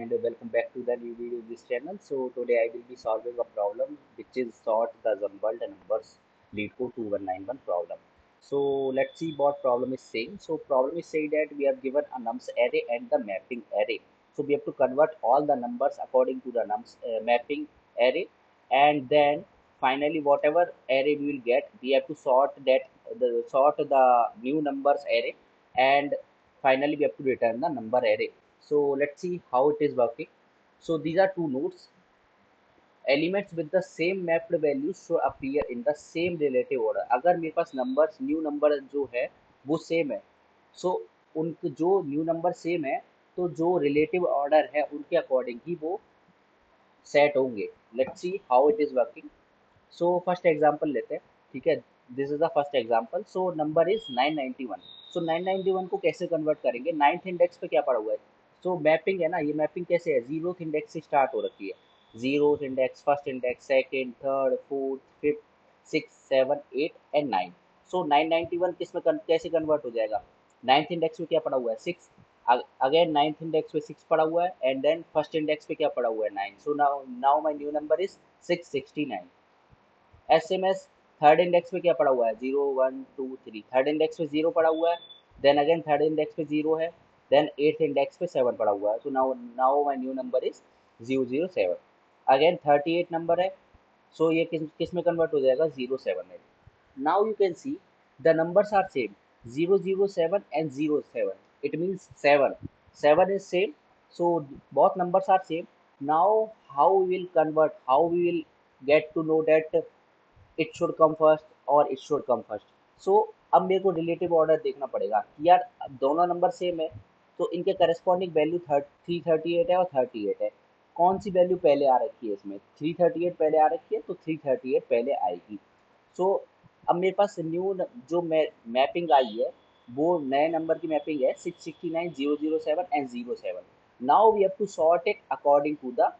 And welcome back to the new video of this channel. So today I will be solving a problem which is sort the jumbled numbers lead to 2191 problem. So let's see what problem is saying. So problem is saying that we have given a nums array and the mapping array. So we have to convert all the numbers according to the nums mapping array, and then finally whatever array we will get, we have to sort the new numbers array, and finally we have to return the number array. So let's see how it is working. So these are two nodes. Elements with the same mapped values should appear in the same relative order. अगर मेरे पास numbers new number जो है वो same है, सो उनके जो new number same है, तो जो रिलेटिव ऑर्डर है उनके अकॉर्डिंग ही वो सेट होंगे. Let's see how it is working. So first example लेते हैं. ठीक है, this is the first example. So number is 991. सो 991 को कैसे कन्वर्ट करेंगे? नाइन्थ इंडेक्स पे क्या पड़ा हुआ है? सो मैपिंग है ना, ये मैपिंग कैसे है? जीरोथ इंडेक्स से स्टार्ट हो रखी है. Zeroth index, first index, second, third, fourth, fifth, six, seven, eight and nine. So 991 किस में कैसे कन्वर्ट हो जाएगा? नाइन्थ इंडेक्स में क्या पड़ा हुआ है? सिक्स. अगेन नाइन्थ इंडेक्स पे सिक्स पड़ा हुआ है, एंड देन फर्स्ट इंडेक्स पे क्या पड़ा हुआ है? Nine. So now now my new number is 669. S M S third index पे क्या पड़ा हुआ है? Zero, one, two, three. Third index पे जीरो पड़ा हुआ है, देन अगेन थर्ड इंडेक्स पे जीरो है, देन एट्थ इंडेक्स पे सेवन पड़ा हुआ है. तो now now my new number is 007. Again 38 number है, सो ये किस में कन्वर्ट हो जाएगा? 07 में. Now you can see the numbers are same, 007 and 07. It means seven. Seven is same. So both numbers are same. Now how we will convert, how we will get to know that it should come first और it should come first. सो अब मेरे को relative order देखना पड़ेगा कि यार दोनों number same है, तो इनके करस्पॉन्डिंग वैल्यू 338 है और 38 है. कौन सी वैल्यू पहले आ रखी है? इसमें 338 पहले आ रखी है, तो 338 पहले आएगी. सो अब मेरे पास न्यू जो मैपिंग आई है, वो नए नंबर की मैपिंग है 669, 007 and 07. Now we have to sort it according to the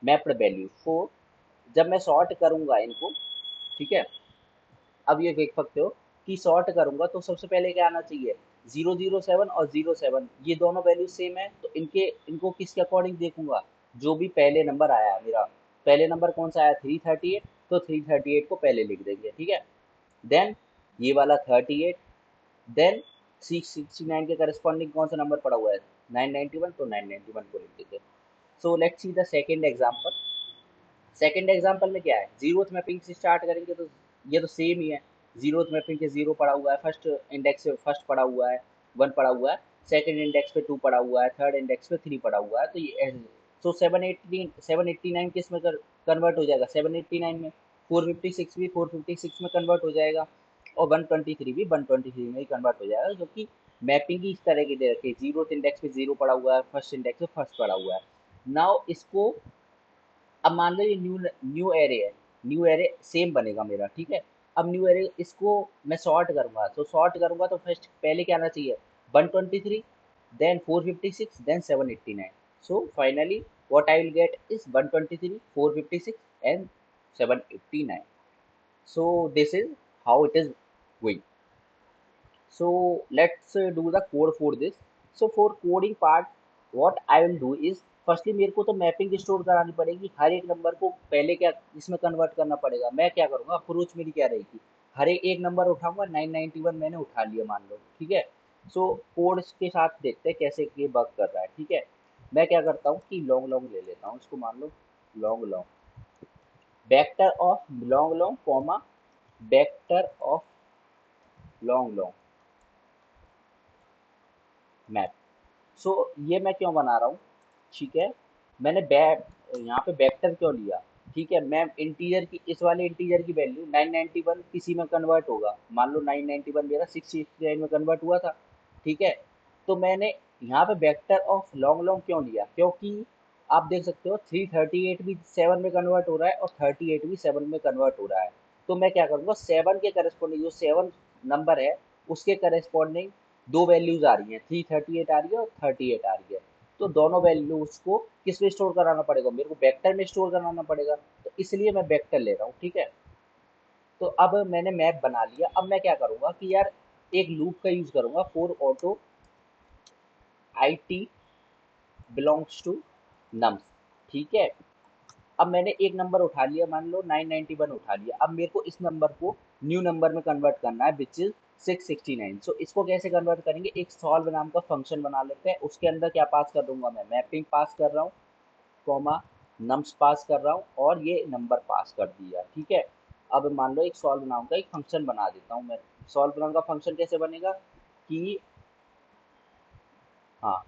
mapped value. So जब मैं सॉर्ट करूंगा इनको, ठीक है, अब ये देख सकते हो कि सॉर्ट करूंगा तो सबसे पहले क्या आना चाहिए? 007 और 07, ये दोनों वैल्यू सेम है, तो इनको किसके अकॉर्डिंग देखूंगा? जो भी पहले नंबर आया मेरा, पहले नंबर कौन सा आया? 338. तो 338 को पहले लिख देंगे. ठीक है, देन ये वाला 38, देन 669 के करस्पॉन्डिंग कौन सा नंबर पड़ा हुआ है? 991. तो 991 को लिख देंगे. So let's see the second example. Second example में क्या है? जीरोथ मैपिंग से स्टार्ट करेंगे तो ये तो सेम ही है. जीरोथ मैपिंग के जीरो पड़ा हुआ है, फर्स्ट इंडेक्स पे फर्स्ट पड़ा हुआ है, वन पड़ा हुआ है, सेकंड इंडेक्स पे टू पड़ा हुआ है, थर्ड इंडेक्स पे थ्री पड़ा हुआ है. तो ये तो 789 किस में कन्वर्ट हो जाएगा? 789 में. 456 भी 456 में कन्वर्ट हो जाएगा, और 123 भी 123 में ही कन्वर्ट हो जाएगा, जो कि मैपिंग ही इस तरह की दे रखी है. जीरो इंडेक्स पे जीरो पड़ा हुआ है, फर्स्ट इंडेक्स पे फर्स्ट पड़ा हुआ है. नाउ इसको, अब मान लो ये न्यू न्यू एरे है, न्यू एरे सेम बनेगा मेरा. ठीक है, अब न्यू एरे इसको मैं सॉर्ट करूंगा, तो सॉर्ट करूंगा तो फर्स्ट पहले क्या आना चाहिए? 123, then 456, then 789. So finally what I will get is 123, 456 and 789. So this is how it is going. So let's do the code for this. So for coding part, what I will do is, firstly मेरे को तो mapping store करानी पड़ेगी. हर एक number को पहले क्या इसमें कन्वर्ट करना पड़ेगा. मैं क्या करूँगा, अप्रोच मेरी क्या रहेगी? हर एक नंबर उठाऊंगा. 991 मैंने उठा लिया मान लो. ठीक है, सो कोड के साथ देखते हैं कैसे ये वर्क कर रहा है. ठीक है, मैं क्या करता हूँ कि लॉन्ग लॉन्ग ले लेता हूँ इसको, मान लो long long, vector of long long comma vector of long long map. So ये मैं क्यों बना रहा हूँ? ठीक है, मैंने यहाँ पे वेक्टर क्यों लिया? ठीक है, मैं इंटीजर की, इस वाले इंटीजर की वैल्यू 991 किसी में कन्वर्ट होगा. मान लो 991 मेरा 669 में कन्वर्ट हुआ था. ठीक है, तो मैंने यहाँ पे वेक्टर ऑफ लॉन्ग लॉन्ग क्यों लिया? क्योंकि आप देख सकते हो 338 भी 7 में कन्वर्ट हो रहा है और 38 भी 7 में कन्वर्ट हो रहा है. तो मैं क्या करूँगा, 7 के करस्पॉन्डिंग जो 7 नंबर है उसके करस्पॉन्डिंग दो वैल्यूज आ रही हैं, 338 आ रही है और 38 आ रही है. तो दोनों वैल्यूज को किस में स्टोर कराना पड़ेगा? मेरे को वेक्टर में स्टोर कराना पड़ेगा, तो इसलिए मैं वेक्टर ले रहा हूँ. ठीक है, तो अब मैंने मैप बना लिया. अब मैं क्या करूँगा कि यार एक लूप का यूज करूँगा, for auto I T belongs to nums. ठीक है, अब मैंने एक नंबर उठा लिया, मान लो 991 उठा लिया। अब मेरे को इस नंबर को न्यू नंबर में कन्वर्ट करना है विच इज 669। सो इसको कैसे कन्वर्ट करेंगे, एक सॉल्व नाम का फंक्शन बना लेते हैं। उसके अंदर क्या पास कर दूंगा मैं, मैपिंग पास कर रहा हूँ, कॉमा नम्स पास कर रहा हूँ, और ये नंबर पास कर दिया। ठीक है, अब मान लो एक सॉल्व नाम का एक फंक्शन बना देता हूँ मैं। सॉल्व नाम का फंक्शन कैसे बनेगा कि, हाँ,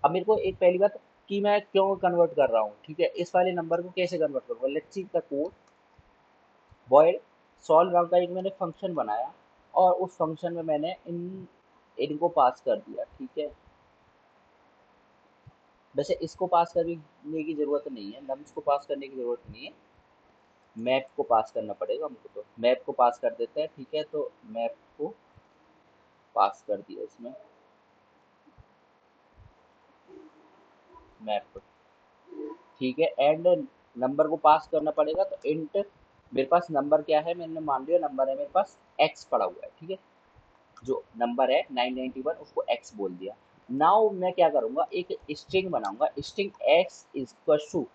अब मेरे को एक पहली बात कि मैं क्यों कन्वर्ट कर रहा हूँ। ठीक है, इस वाले नंबर को कैसे कन्वर्ट करूँगा, let's see the code. Void solve नाम का एक मैंने फंक्शन बनाया, और उस फंक्शन में मैंने इनको पास कर दिया। ठीक है, वैसे इसको पास करने की जरूरत नहीं है, नम्स को पास करने की जरूरत नहीं है, मैप को पास करना पड़ेगा हमको। तो मैप को पास कर देते हैं। ठीक है, तो मैप को पास कर दिया इसमें, मैप। ठीक है, एंड नंबर को पास करना पड़ेगा, तो इंट मेरे पास नंबर क्या है, मैंने मान लिया नंबर है मेरे पास एक्स पड़ा हुआ है। ठीक है, जो नंबर है 991 उसको एक्स बोल दिया। नाउ मैं क्या करूंगा, एक स्ट्रिंग बनाऊंगा, स्ट्रिंग एक्स इज टू,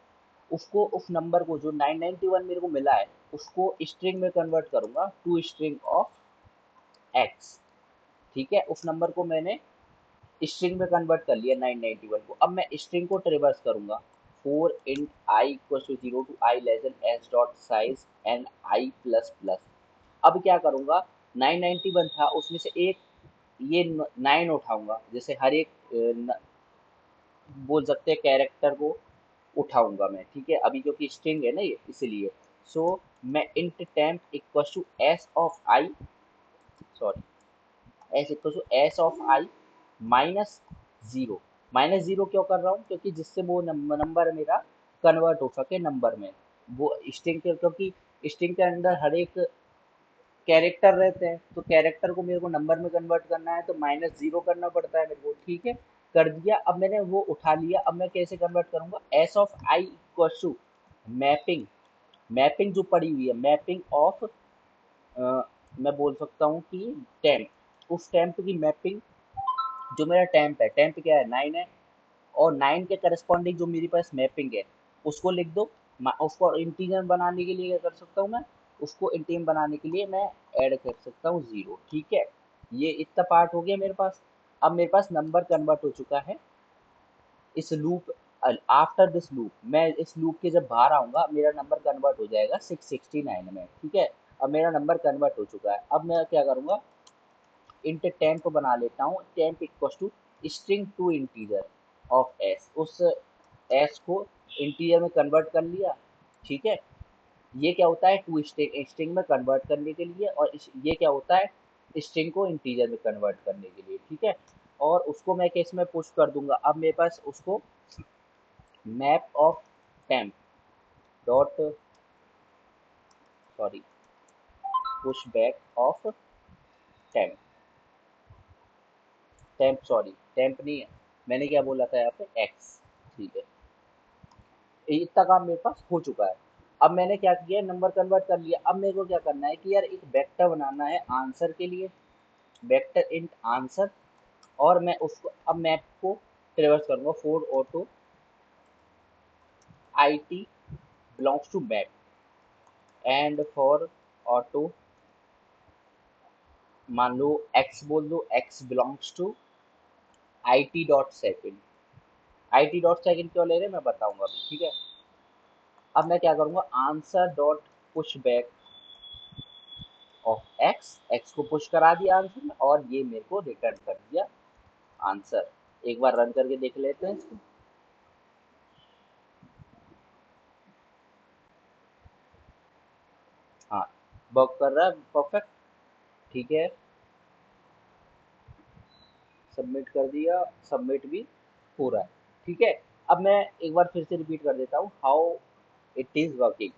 उसको उस नंबर को जो 991 मेरे को मिला है उसको स्ट्रिंग में कन्वर्ट करूंगा टू स्ट्रिंग ऑफ एक्स। ठीक है, उस नंबर को मैंने स्ट्रिंग में कन्वर्ट कर लिया 991 को। अब मैं स्ट्रिंग को ट्रेवर्स करूंगा, for int i equal to zero to i less than s dot size and i plus plus. अब क्या करूंगा, 991 था उसमें से एक ये 9 उठाऊंगा, जैसे हर एक बोल सकते हैं कैरेक्टर को उठाऊंगा मैं। ठीक है, अभी जो कि स्ट्रिंग है ना ये, इसलिए सो मैं int temp equal to s of i, sorry, s equal to s of i minus zero. Minus zero क्यों कर रहा हूँ, क्योंकि जिससे वो नंबर मेरा कन्वर्ट हो सके नंबर में। वो स्ट्रिंग के, क्योंकि स्ट्रिंग के अंदर हर एक कैरेक्टर रहते हैं, तो कैरेक्टर को मेरे को नंबर में कन्वर्ट करना है तो माइनस जीरो करना पड़ता है मेरे को। ठीक है, कर दिया। अब मैंने वो उठा लिया, अब मैं कैसे कन्वर्ट करूंगा, s of i equal to mapping, mapping जो पड़ी हुई है, मैपिंग ऑफ, मैं बोल सकता हूँ कि टेम्प, उस टेम्प की मैपिंग, जो मेरा टेम्प है, टेम्प क्या है 9 है, और 9 के करस्पॉन्डिंग जो मेरे पास मैपिंग है उसको लिख दो। उसको इंटीजर बनाने के लिए क्या कर सकता हूँ मैं, उसको इंटीजर बनाने के लिए मैं ऐड कर सकता हूँ जीरो। ठीक है, ये इतना पार्ट हो गया मेरे पास। अब मेरे पास नंबर कन्वर्ट हो चुका है इस लूप। आफ्टर दिस लूप, मैं इस लूप के जब बाहर आऊंगा मेरा नंबर कन्वर्ट हो जाएगा 669 में। ठीक है, अब मेरा नंबर कन्वर्ट हो चुका है। अब मैं क्या करूंगा, इंट टेम्प बना लेता हूँ, temp equal to string to integer of s, उस एस को इंटीजर में कन्वर्ट कर लिया। ठीक है, ये क्या होता है, टू स्ट्रिंग, स्ट्रिंग में कन्वर्ट करने के लिए, और ये क्या होता है, स्ट्रिंग को इंटीजर में कन्वर्ट करने के लिए। ठीक है, और उसको मैं केस में पुश कर दूंगा। अब मेरे पास उसको map of temp dot, sorry, push back of temp, temp, sorry temp नहीं है, मैंने क्या बोला था यहाँ पे, एक्स। ठीक है, इतना काम मेरे पास हो चुका है। अब मैंने क्या किया, नंबर कन्वर्ट कर लिया। अब मेरे को क्या करना है कि यार एक वेक्टर बनाना है आंसर के लिए, वेक्टर इंट आंसर, और मैं उसको अब मैप को ट्रेवर्स करूंगा, for auto I T belongs to map, and for auto मान लो एक्स बोल दो, x belongs to i t dot second. I t dot second क्यों ले रहे हैं मैं बताऊंगा अभी। ठीक है, अब मैं क्या करूंगा, answer dot push back of x, x को पुश करा दिया आंसर में, और ये मेरे को रिटर्न कर दिया आंसर। एक बार रन करके देख लेते हैं इसको। हाँ, वर्क कर रहा है परफेक्ट। ठीक है, सबमिट कर दिया, सबमिट भी हो रहा है। ठीक है, अब मैं एक बार फिर से रिपीट कर देता हूँ हाउ इट इज वर्किंग।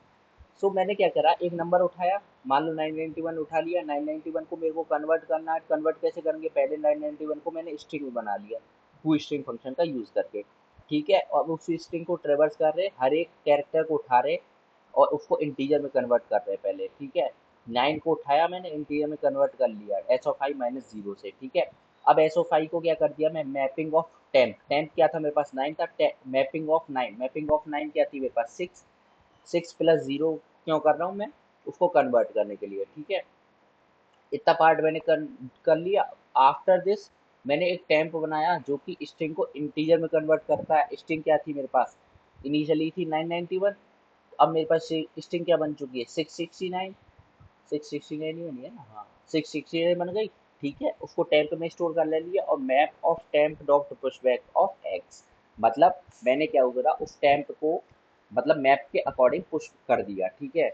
सो मैंने क्या करा, एक नंबर उठाया, मान लो 991 उठा लिया, 991 को मेरे को कन्वर्ट करना है। कन्वर्ट कैसे करेंगे, पहले 991 को मैंने स्ट्रिंग में बना लिया टू स्ट्रिंग फंक्शन का यूज करके। ठीक है, और उस स्ट्रिंग को ट्रेवर्स कर रहे, हर एक कैरेक्टर को उठा रहे और उसको इंटीजर में कन्वर्ट कर रहे पहले। ठीक है, 9 को उठाया मैंने, इंटीजर में कन्वर्ट कर लिया S of i minus zero से। ठीक है, अब SOFI को क्या कर दिया मैं, मैपिंग ऑफ टेम्प, टेम्प क्या था मेरे पास 9 था, मैपिंग ऑफ 9, मैपिंग ऑफ 9 क्या थी मेरे पास 6, 6 प्लस 0 क्यों कर रहा हूँ मैं, उसको कन्वर्ट करने के लिए, ठीक है। इतना पार्ट मैंने कर लिया। आफ्टर दिस मैंने एक टेम्प बनाया जो कि स्ट्रिंग को इंटीजर में कन्वर्ट करता है। स्ट्रिंग क्या थी मेरे पास, इनिशियली थी 991, अब मेरे पास स्ट्रिंग क्या बन चुकी है 669, 669 ही बनी है ना, हाँ 669 बन गई, ठीक है। उसको टेम्प में स्टोर कर ले लिया, और map of temp dot pushback of x, मतलब मैंने क्या करा उस टेम्प को, मतलब मैप के अकॉर्डिंग पुश कर दिया, ठीक है।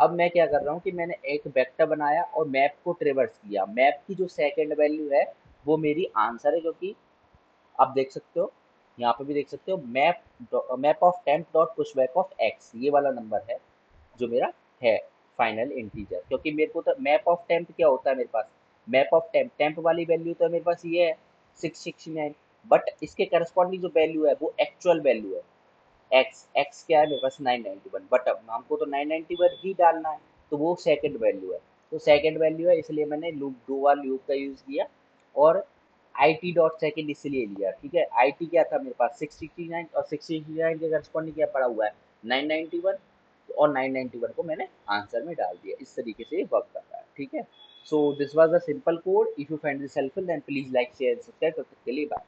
अब मैं क्या कर रहा हूँ कि मैंने एक वेक्टर बनाया और मैप को ट्रेवर्स किया, मैप की जो सेकंड वैल्यू है वो मेरी आंसर है, जो कि आप देख सकते हो, यहाँ पे भी देख सकते हो, map of temp dot pushback of x, ये वाला नंबर है जो मेरा है फाइनल इंटीजर। क्योंकि मेरे को तो मैप ऑफ टेम्प क्या होता है मेरे पास, मैप ऑफ टेम्प, टेम्प वाली वैल्यू तो मेरे पास ये है 669, बट इसके करस्पॉन्डिंग जो वैल्यू है वो एक्चुअल वैल्यू है, एक्स, एक्स क्या है मेरे पास 991, बट अब हमको तो 991 ही डालना है, तो वो सेकंड वैल्यू है, तो सेकंड वैल्यू है, इसलिए मैंने लूप, दो बार लूप का यूज़ किया, और आई टी डॉट सेकेंड इसलिए लिया, ठीक है। आई टी क्या था मेरे पास 669, और 669 के करस्पॉन्डिंग क्या पड़ा हुआ है 991, और 991 को मैंने आंसर में डाल दिया। इस तरीके से ये वर्क कर रहा है, ठीक है। So this was the simple code. If you find this helpful then please like share and subscribe. तब तक के लिए बाय।